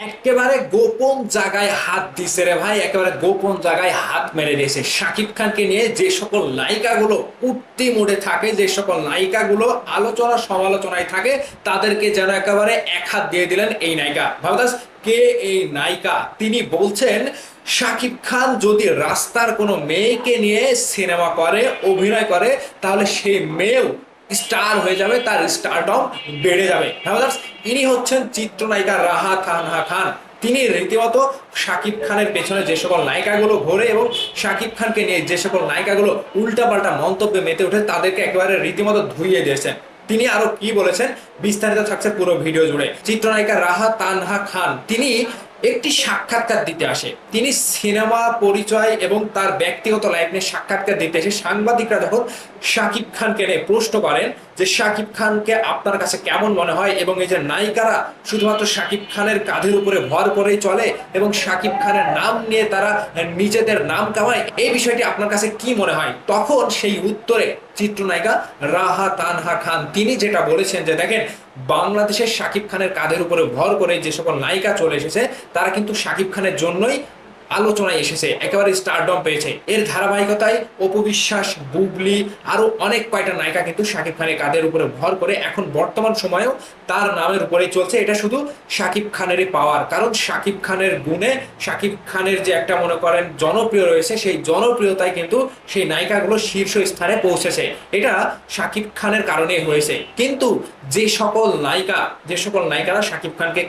একেবারে গোপন জায়গায় হাত দিছে রে ভাই, একেবারে গোপন জায়গায় হাত মেরে দিয়েছে শাকিব খানকে নিয়ে। যে সকল নায়িকাগুলো উঠতি মোড়ে থাকে, যে সকল নায়িকাগুলো আলোচনা সমালোচনায় থাকে, তাদেরকে যেন একেবারে এক হাত দিয়ে দিলেন এই নায়িকা। ভাবতাস কে এই নায়িকা? তিনি বলছেন শাকিব খান যদি রাস্তার কোনো মেয়েকে নিয়ে সিনেমা করে, অভিনয় করে, তাহলে সেই মেয়েও স্টার হয়ে যাবে, তার স্টারডম বেড়ে যাবে। ইনি হচ্ছেন চিত্রনায়িকা রাহা তানহা খান। তিনি রীতিমতো শাকিব খানের পেছনে যে সকল নায়িকাগুলো ঘোরে এবং শাকিব খানকে নিয়ে যে সকল নায়িকাগুলো উল্টাপাল্টা মন্তব্যে মেতে ওঠে, তাদেরকে একেবারে রীতিমতো ধুইয়ে দিয়েছেন। তিনি আরো কি বলেছেন বিস্তারিত থাকছে পুরো ভিডিও জুড়ে। চিত্রনায়িকা রাহা তানহা খান তিনি একটি সাক্ষাৎকার দিতে আসে। তিনি সিনেমা পরিচয় এবং তার ব্যক্তিগত লাইফ নিয়ে সাক্ষাৎকার দিতে এসে সাংবাদিকরা যখন শাকিব খানকে নিয়ে প্রশ্ন করেন যে শাকিব খানকে আপনার কাছে কেমন মনে হয়, এবং এই যে নায়িকারা শুধুমাত্র শাকিব খানের কাঁধের উপরে ভর করেই চলে এবং শাকিব খানের নাম নিয়ে তারা নিজেদের নাম কামায়, এই বিষয়টি আপনার কাছে কি মনে হয়, তখন সেই উত্তরে চিত্রনায়িকা রাহা তানহা খান তিনি যেটা বলেছেন যে দেখেন, বাংলাদেশের শাকিব খানের কাঁধের উপরে ভর করে যে সকল নায়িকা চলে এসেছে, তারা কিন্তু শাকিব খানের জন্যই আলোচনায় এসেছে, একেবারে স্টারডম পেয়েছে। এর ধারাবাহিকতায় অপু বিশ্বাস, বুবলি, আরো অনেক কয়টা নায়িকা কিন্তু শাকিব খানের কাঁধের উপরে ভর করে এখন বর্তমান সময়েও তার নামের উপরেই চলছে। এটা শুধু শাকিব খানেরই পাওয়ার, কারণ শাকিব খানের গুণে, শাকিব খানের যে একটা মনে করেন জনপ্রিয় রয়েছে, সেই জনপ্রিয়তায় কিন্তু সেই নায়িকাগুলো শীর্ষ স্থানে পৌঁছেছে। এটা শাকিব খানের কারণে হয়েছে। কিন্তু যে সকল নায়িকা, যে সকল নায়িকারা শাকিব খানকে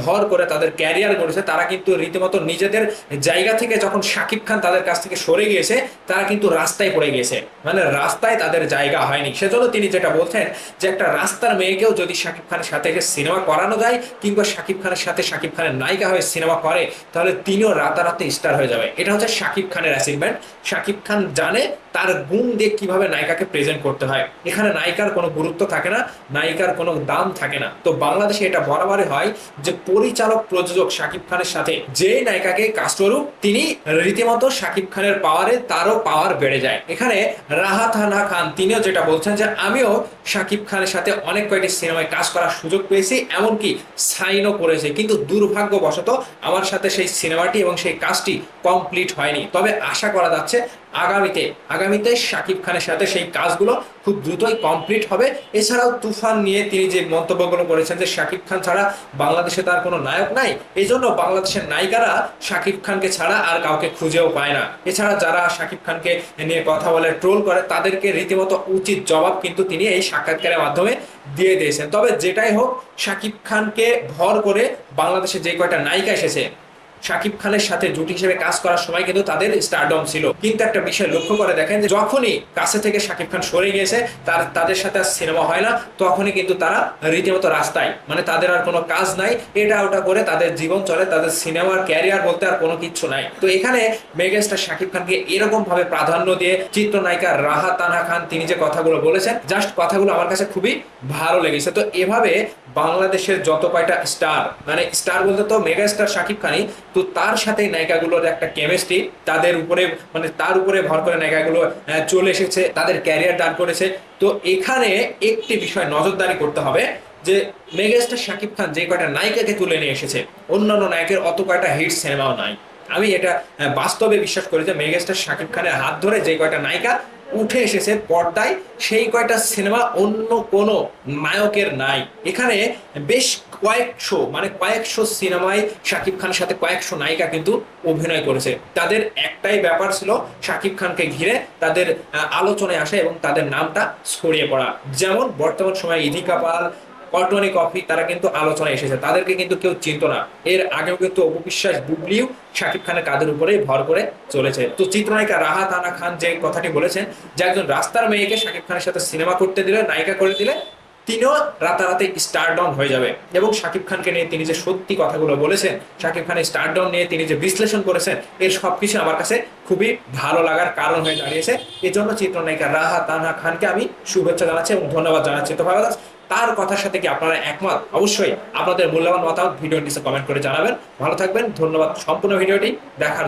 ভর করে তাদের ক্যারিয়ার গড়েছে, তারা কিন্তু রীতিমতো নিজেদের জায়গা থেকে যখন শাকিব খান তাদের কাছ থেকে সরে গিয়েছে, তারা কিন্তু রাস্তায় পড়ে গিয়েছে, মানে রাস্তায় তাদের জায়গা হয়নি। সেজন্য তিনি যেটা বলছেন যে একটা রাস্তার মেয়েকেও যদি শাকিব খানের সাথে সিনেমা করানো যায়, কিংবা শাকিব খানের সাথে শাকিব খানের নায়িকা হয়ে সিনেমা করে, তাহলে তিনিও রাতারাতি স্টার হয়ে যাবে। এটা হচ্ছে শাকিব খানের অ্যাচিভমেন্ট। শাকিব খান জানে তার গুণ দিয়ে কিভাবে নায়িকাকে প্রেজেন্ট করতে হয়। এখানে নায়িকার কোনো গুরুত্ব থাকে না, নায়িকার কোনো দাম থাকে না। তো বাংলাদেশে এটা বরাবরই হয় যে পরিচালক প্রযোজক শাকিব খানের সাথে যে নায়িকাকে কাস্ট করুক, তিনি রীতিমতো শাকিব খানের পাওয়ারে তারও পাওয়ার বেড়ে যায়। এখানে রাহা তানহা খান তিনিও যেটা বলছেন যে আমিও শাকিব খানের সাথে অনেক কয়েকটি সিনেমায় কাজ করার সুযোগ পেয়েছি, এমনকি সাইনও করেছে, কিন্তু দুর্ভাগ্যবশত আমার সাথে সেই সিনেমাটি এবং সেই কাজটি কমপ্লিট হয়নি। তবে আশা করা যাচ্ছে আগামীতে আগামীতে শাকিব খানের সাথে সেই কাজগুলো খুব দ্রুতই কমপ্লিট হবে। এছাড়াও তুফান নিয়ে তিনি যে মন্তব্যগুলো করেছেন যে শাকিব খান ছাড়া বাংলাদেশে তার কোনো নায়ক নাই, এই জন্য বাংলাদেশের নায়িকারা শাকিব খানকে ছাড়া আর কাউকে খুঁজেও পায় না। এছাড়া যারা শাকিব খানকে নিয়ে কথা বলে, ট্রোল করে, তাদেরকে রীতিমতো উচিত জবাব কিন্তু তিনি এই সাক্ষাৎকারের মাধ্যমে দিয়ে দিয়েছেন। তবে যেটাই হোক, শাকিব খানকে ভর করে বাংলাদেশে যে কয়টা নায়িকা এসেছে, শাকিব খানের সাথে জুটি হিসেবে কাজ করার সময় কিন্তু তাদের স্টারডম ছিল। কিন্তু একটা বিষয় লক্ষ্য করে দেখেন যে যখনই কাছে থেকে শাকিব খান সরে গিয়েছে, তাদের সাথে আর সিনেমা হয় না, তখনই কিন্তু তারা রীতিমতো রাস্তায়, মানে তাদের আর কোনো কাজ নাই, এটা ওটা করে তাদের জীবন চলে, তাদের সিনেমার ক্যারিয়ার বলতে আর কোনো কিচ্ছু নাই। তো এখানে মেগাস্টার শাকিব খানকে এরকম ভাবে প্রাধান্য দিয়ে চিত্রনায়িকা রাহা তানহা খান তিনি যে কথাগুলো বলেছেন, জাস্ট কথাগুলো আমার কাছে খুবই ভালো লেগেছে। তো এভাবে বাংলাদেশের যত কয়টা স্টার, মানে স্টার বলতে তো মেগা স্টার শাকিব খানই, তো তার সাথে নায়িকাগুলোর একটা কেমিস্ট্রি, তাদের উপরে মানে তার উপরে ভর করে নায়িকাগুলো চলে এসেছে, তাদের ক্যারিয়ার দাঁড় করেছে। তো এখানে একটি বিষয় নজরদারি করতে হবে যে মেগাস্টার শাকিব খান যে কয়টা নায়িকাকে তুলে নিয়ে এসেছে, অন্যান্য নায়কের অত কয়টা হিট সিনেমাও নাই। আমি এটা বাস্তবে বিশ্বাস করি যে মেগাস্টার শাকিব খানের হাত ধরে যে কয়টা নায়িকা উঠে এসেছে পর্দায়, সেই কয়টা সিনেমা অন্য কোনো নায়কের নাই। এখানে বেশ কয়েকশো, মানে কয়েকশো সিনেমায় শাকিব খানের সাথে কয়েকশো নায়িকা কিন্তু অভিনয় করেছে। তাদের একটাই ব্যাপার ছিল শাকিব খানকে ঘিরে তাদের আলোচনায় আসা এবং তাদের নামটা ছড়িয়ে পড়া। যেমন বর্তমান সময়ে ইধিকা পাল, কটনি কফি, তারা কিন্তু আলোচনায় এসেছে, তাদেরকে কিন্তু কেউ চিনত না। এর আগেও কিন্তু অপু বিশ্বাস, বুবলিও শাকিব খানের কাঁধের উপরেই ভর করে চলেছে। তো চিত্রনায়িকা রাহা তানহা খান যে কথাটি বলেছেন যে একজন রাস্তার মেয়েকে শাকিব খানের সাথে সিনেমা করতে দিলে, নায়িকা করে দিলে, তিনিও রাতারাতি স্টারডম হয়ে যাবে। এবং শাকিব খানকে নিয়ে তিনি যে সত্যি কথাগুলো বলেছেন, শাকিব খানের স্টারডম নিয়ে তিনি যে বিশ্লেষণ করেছেন, এর সবকিছু আমার কাছে খুবই ভালো লাগার কারণ হয়ে দাঁড়িয়েছে। এই জন্য চিত্রনায়িকা রাহা তানহা খানকে আমি শুভেচ্ছা জানাচ্ছি এবং ধন্যবাদ জানাচ্ছি। তো ভাই, তার কথার সাথে কি আপনারা একমত? অবশ্যই আপনাদের মূল্যবান মতামত ভিডিওর নিচে কমেন্ট করে জানাবেন। ভালো থাকবেন, ধন্যবাদ সম্পূর্ণ ভিডিওটি দেখার জন্য।